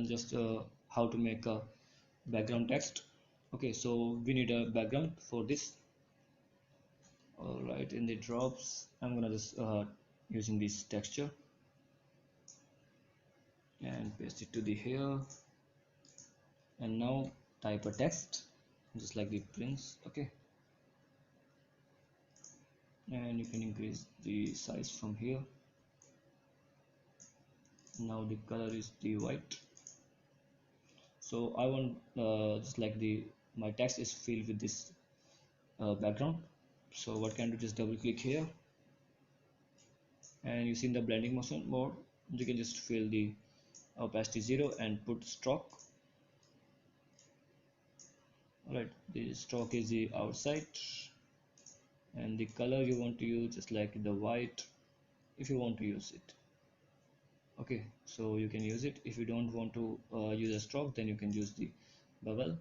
learn just how to make a background text. Okay, so we need a background for this. All right, in the drops I'm gonna just using this texture and paste it to the here, and now type a text just like the prince. Okay, and you can increase the size from here. Now the color is the white, so I want just like the my text is filled with this background. So what can do, just double click here, and you see in the blending motion mode you can just fill the opacity 0 and put stroke. Alright, the stroke is the outside, and the color you want to use just like the white if you want to use it. Okay, so you can use it. If you don't want to use a stroke, then you can use the bevel,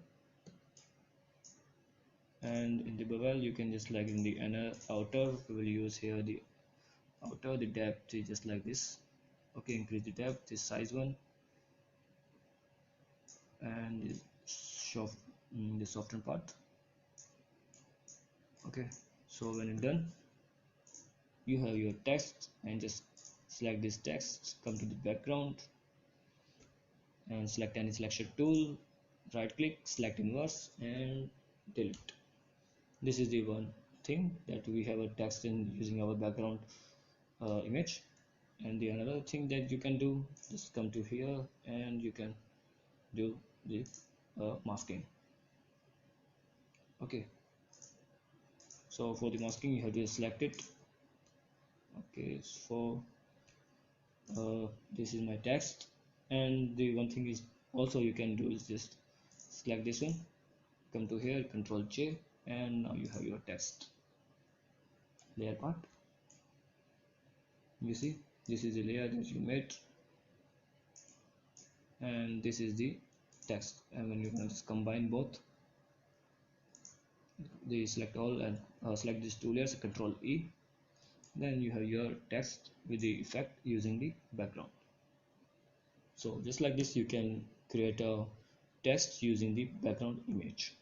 and in the bevel you can just like in the inner outer we will use here the outer, the depth is just like this. Okay, increase the depth, the size one, and the soft the soften part. Okay, so when you're done you have your text, and just select this text, come to the background and select any selection tool, right click, select inverse and delete. This is the one thing that we have a text in using our background image. And the another thing that you can do, just come to here and you can do the masking. Okay, so for the masking you have to select it. Okay, so this is my text, and the one thing is also you can do is just select this one, come to here, Control J, and now you have your text layer part. You see, this is the layer that you made, and this is the text. And when you can just combine both, they select all and select these two layers, Control E, then you have your text with the effect using the background. So just like this you can create a text using the background image.